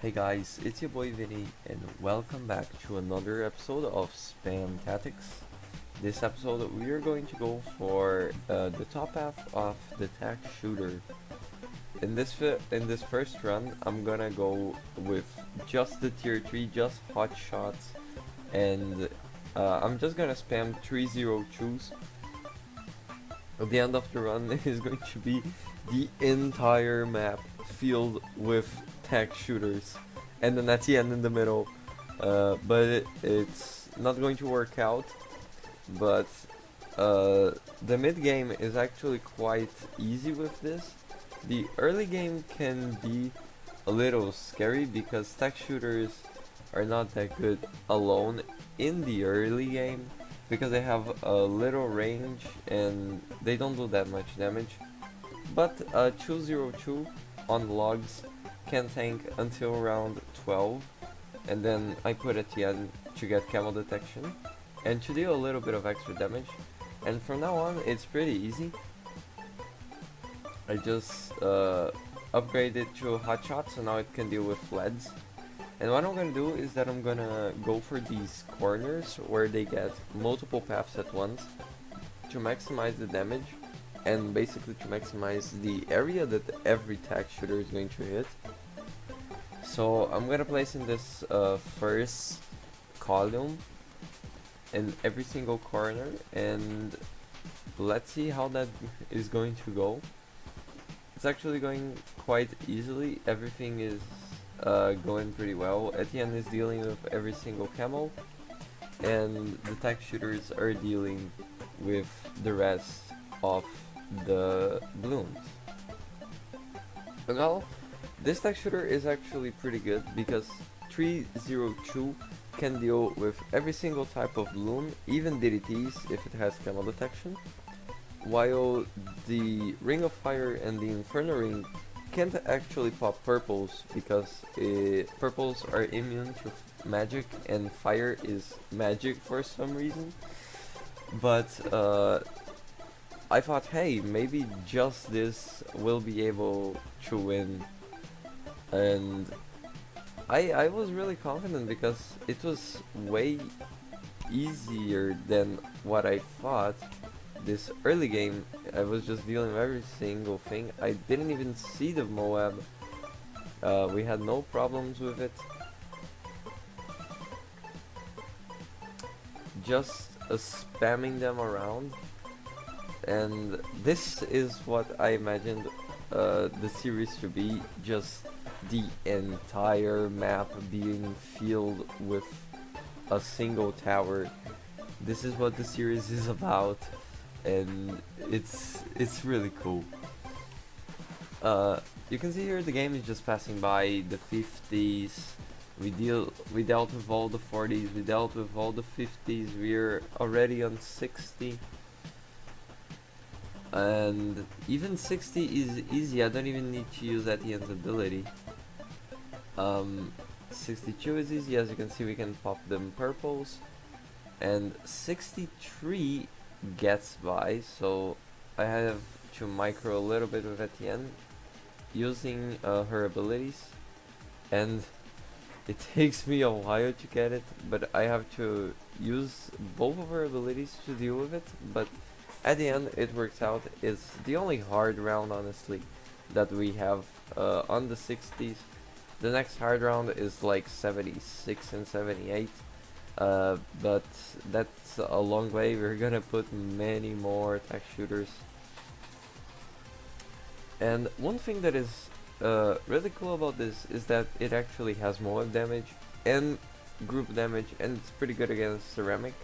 Hey guys, it's your boy Vinny and welcome back to another episode of Spam Tatics. This episode we are going to go for the top half of the tech shooter. In this first run, I'm gonna go with just the tier 3, just hot shots, and I'm just gonna spam 302s. At the end of the run is going to be the entire map filled with tech shooters, and then at the end in the middle. But it's not going to work out. But the mid game is actually quite easy with this. The early game can be a little scary because tech shooters are not that good alone in the early game because they have a little range and they don't do that much damage. But 202 on logs can tank until round 12, and then I put at the end to get camo detection and to deal a little bit of extra damage. And from now on it's pretty easy. I just upgraded to hot shot, so now it can deal with leads. And what I'm gonna do is that I'm gonna go for these corners where they get multiple paths at once to maximize the damage and basically to maximize the area that every tech shooter is going to hit. So I'm gonna place in this first column in every single corner, and let's see how that is going to go. It's actually going quite easily. Everything is going pretty well. Etienne is dealing with every single camo, and the tech shooters are dealing with the rest of the balloons. Well, this tech shooter is actually pretty good because 302 can deal with every single type of balloon, even DDTs if it has camo detection, while the Ring of Fire and the Inferno Ring can't actually pop purples because purples are immune to magic and fire is magic for some reason. But I thought, hey, maybe just this will be able to win, and I was really confident because it was way easier than what I thought. This early game, I was just dealing with every single thing. I didn't even see the Moab. We had no problems with it. Just spamming them around. And this is what I imagined the series to be. Just the entire map being filled with a single tower. This is what the series is about, and it's really cool. You can see here the game is just passing by the 50s. We dealt with all the 40s, we dealt with all the 50s. We're already on 60, and even 60 is easy. I don't even need to use Etienne's ability. 62 is easy. As you can see, we can pop them purples, and 63 gets by, so I have to micro a little bit with Etienne using her abilities, and it takes me a while to get it, but I have to use both of her abilities to deal with it. But at the end it works out. It's the only hard round, honestly, that we have on the 60s. The next hard round is like 76 and 78, but that's a long way. We're gonna put many more tech shooters. And one thing that is really cool about this is that it actually has Moab damage and group damage, and it's pretty good against ceramic.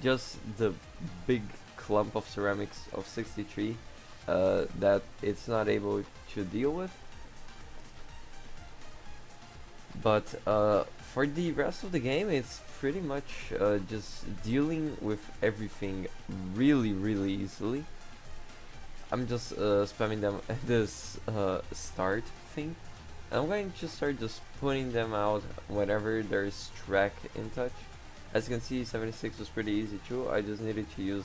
Just the big clump of ceramics of 63 that it's not able to deal with. But for the rest of the game, it's pretty much just dealing with everything really easily. I'm just spamming them at this start thing. And I'm going to start just putting them out whenever there's track in touch. As you can see, 76 was pretty easy too. I just needed to use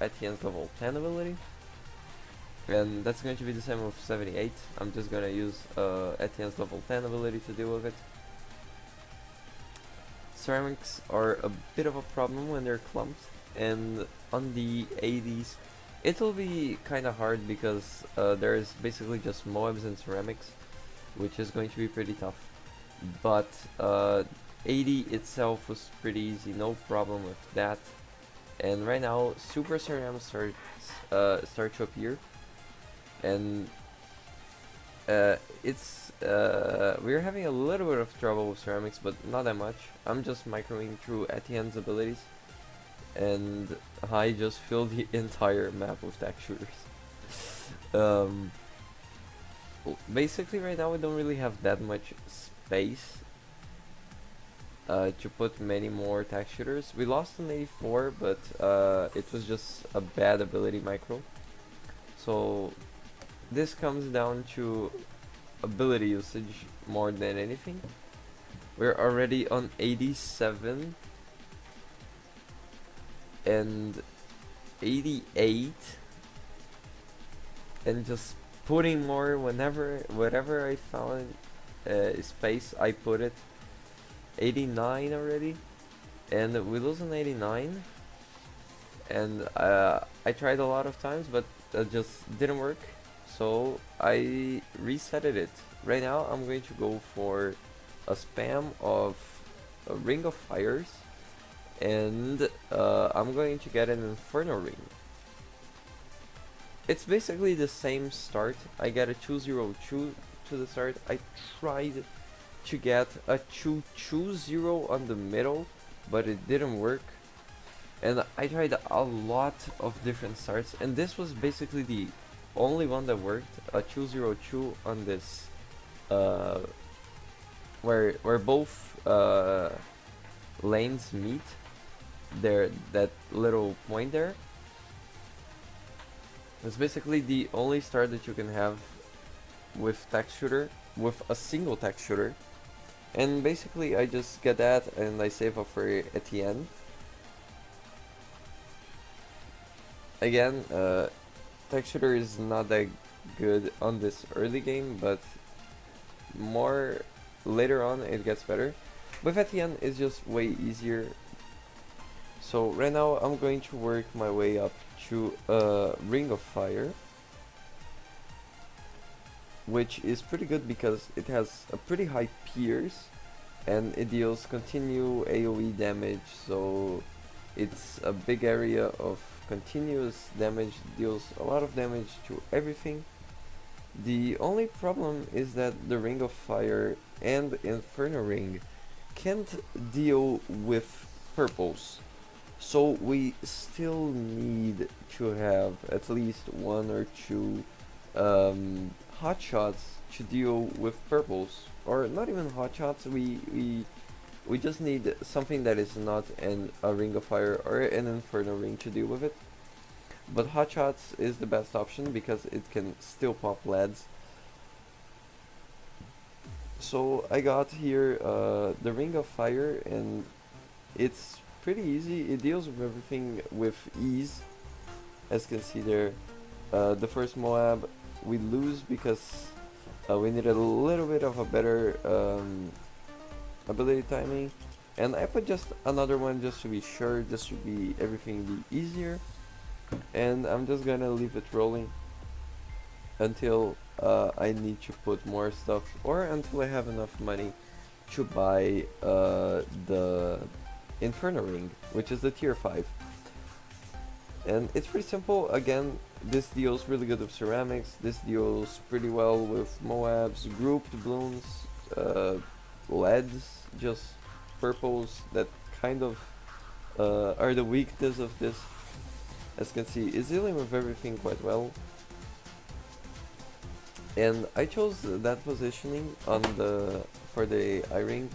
Etienne's level 10 ability. And that's going to be the same with 78. I'm just gonna use Etienne's level 10 ability to deal with it. Ceramics are a bit of a problem when they're clumped, and on the 80s it'll be kinda hard because there's basically just Moabs and ceramics, which is going to be pretty tough. But 80 itself was pretty easy, no problem with that. And right now Super Ceramics start to appear, and we're having a little bit of trouble with ceramics, but not that much. I'm just microing through Etienne's abilities, and I just filled the entire map with tack shooters. Basically right now we don't really have that much space to put many more tack shooters. We lost an 84, but it was just a bad ability micro. So this comes down to ability usage more than anything. We're already on 87 and 88, and just putting more whatever I found space, I put it. 89 already, and we lose an 89, and I tried a lot of times, but that just didn't work, so I resetted it. Right now I'm going to go for a spam of a Ring of Fires, and I'm going to get an Inferno Ring. It's basically the same start. I get a 202 to the start. I tried to get a 220 on the middle, but it didn't work. And I tried a lot of different starts, and this was basically the only one that worked. A 202 on this, where both lanes meet. There, that little point there. It's basically the only start that you can have with tack shooter, with a single tack shooter. And basically I just get that and I save up for Etienne. Again, tack shooter is not that good on this early game, but more later on it gets better. With Etienne it's just way easier. So right now I'm going to work my way up to Ring of Fire, which is pretty good because it has a pretty high pierce and it deals continue AoE damage, so it's a big area of continuous damage, deals a lot of damage to everything. The only problem is that the Ring of Fire and Inferno Ring can't deal with purples, so we still need to have at least one or two hot shots to deal with purples, or not even hot shots. We just need something that is not a Ring of Fire or an Inferno Ring to deal with it. But hot shots is the best option because it can still pop leads. So I got here the Ring of Fire, and it's pretty easy. It deals with everything with ease, as you can see there. The first Moab we lose because we needed a little bit of a better ability timing, and I put just another one just to be sure, just to be everything be easier. And I'm just gonna leave it rolling until I need to put more stuff, or until I have enough money to buy the Inferno Ring, which is the tier 5. And it's pretty simple. Again, this deals really good with ceramics, this deals pretty well with Moabs, grouped blooms, leads, just purples that kind of are the weakness of this. As you can see, it's dealing with everything quite well. And I chose that positioning on for the eye-ring,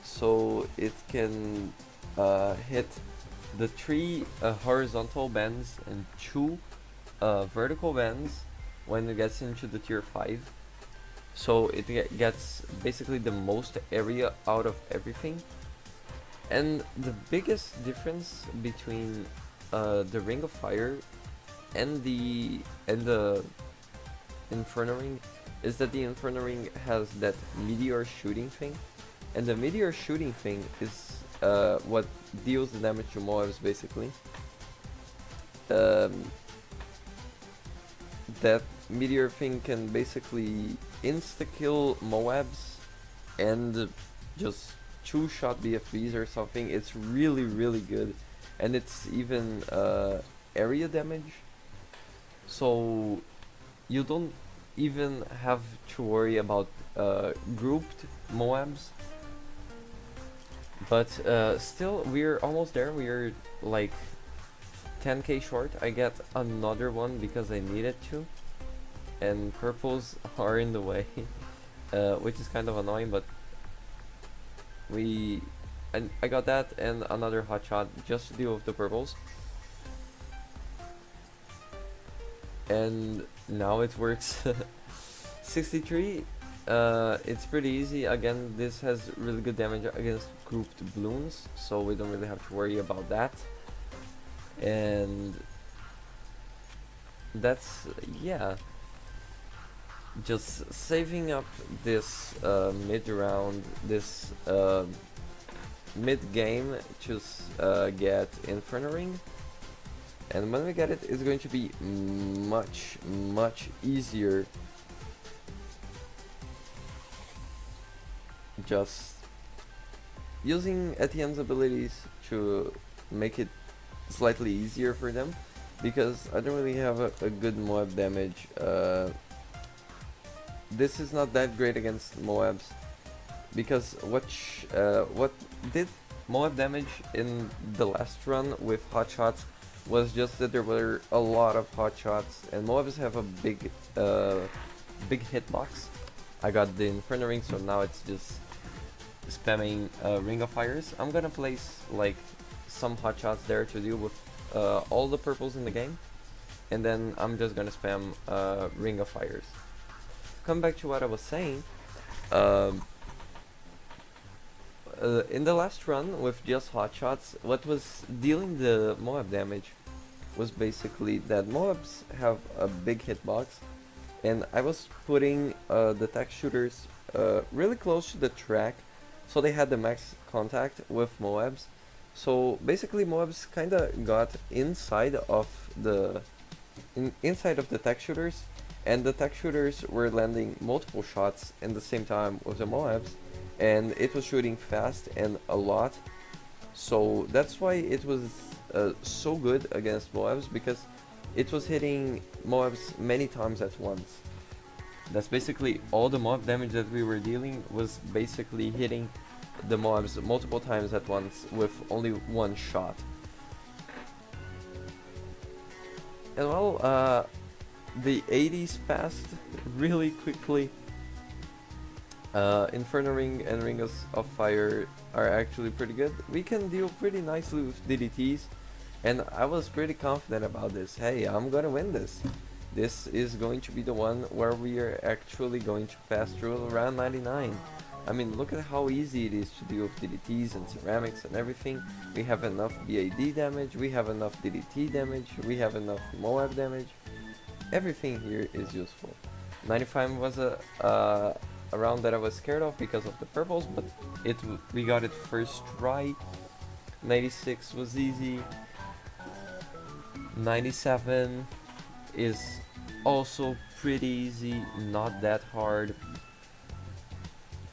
so it can hit the 3 horizontal bends and 2 vertical bends when it gets into the tier 5. So it gets basically the most area out of everything. And the biggest difference between the Ring of Fire and the Inferno Ring is that the Inferno Ring has that meteor shooting thing, and the meteor shooting thing is what deals the damage to mobs basically. Um, that meteor thing can basically insta-kill Moabs and just two-shot BFBs or something. It's really, really good. And it's even area damage. So you don't even have to worry about grouped Moabs. But still, we're almost there. We're like 10k short. I get another one because I needed to, and purples are in the way, which is kind of annoying, but I got that and another hot shot just to deal with the purples, and now it works. 63, it's pretty easy. Again, this has really good damage against grouped balloons, so we don't really have to worry about that. And that's, yeah, just saving up this mid-round, this mid-game to get Inferno Ring. And when we get it, it's going to be much, much easier. Just using Etienne's abilities to make it slightly easier for them, because I don't really have a good Moab damage. This is not that great against Moabs, because what did Moab damage in the last run with hot shots was just that there were a lot of hot shots, and Moabs have a big hitbox. I got the Inferno Ring, so now it's just spamming Ring of Fires. I'm gonna place like some hot shots there to deal with all the purples in the game, and then I'm just gonna spam Ring of Fires. Come back to what I was saying. In the last run with just hot shots, what was dealing the Moab damage was basically that Moabs have a big hitbox, and I was putting the tech shooters really close to the track, so they had the max contact with Moabs. So basically Moabs kinda got inside of the tech shooters, and the tech shooters were landing multiple shots in the same time with the Moabs, and it was shooting fast and a lot. So that's why it was so good against Moabs, because it was hitting Moabs many times at once. That's basically all the Moab damage that we were dealing, was basically hitting the Moabs multiple times at once with only one shot. And well, the 80s passed really quickly. Inferno Ring and Ring of Fire are actually pretty good. We can deal pretty nicely with DDTs, and I was pretty confident about this. Hey, I'm gonna win this. This is going to be the one where we are actually going to pass through around 99. I mean, look at how easy it is to deal with DDTs and ceramics and everything. We have enough BAD damage, we have enough DDT damage, we have enough Moab damage. Everything here is useful. 95 was a round that I was scared of because of the purples, but we got it first try. 96 was easy. 97 is also pretty easy, not that hard.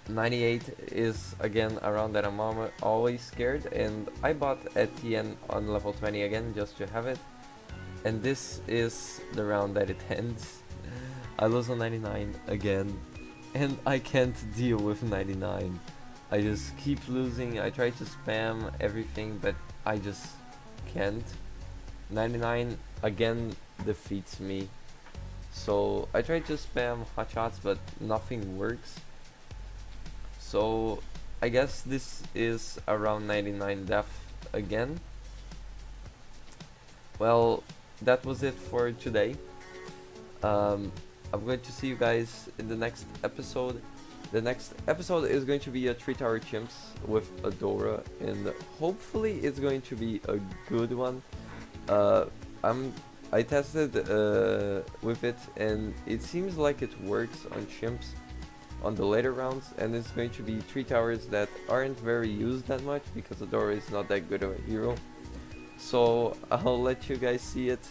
98 is again a round that I'm always scared, and I bought Etienne on level 20 again just to have it. And this is the round that it ends. I lose on 99 again, and I can't deal with 99. I just keep losing. I try to spam everything, but I just can't. 99 again defeats me. So I try to spam hot shots, but nothing works. So I guess this is around 99 death again. Well, that was it for today. I'm going to see you guys in the next episode. The next episode is going to be a 3-tower chimps with Adora, and hopefully it's going to be a good one. I'm I tested with it, and it seems like it works on chimps on the later rounds, and it's going to be 3 towers that aren't very used that much because Adora is not that good of a hero. So I'll let you guys see it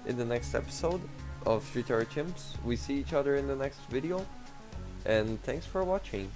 in the next episode of 3 Tower Chimps. We see each other in the next video, and thanks for watching.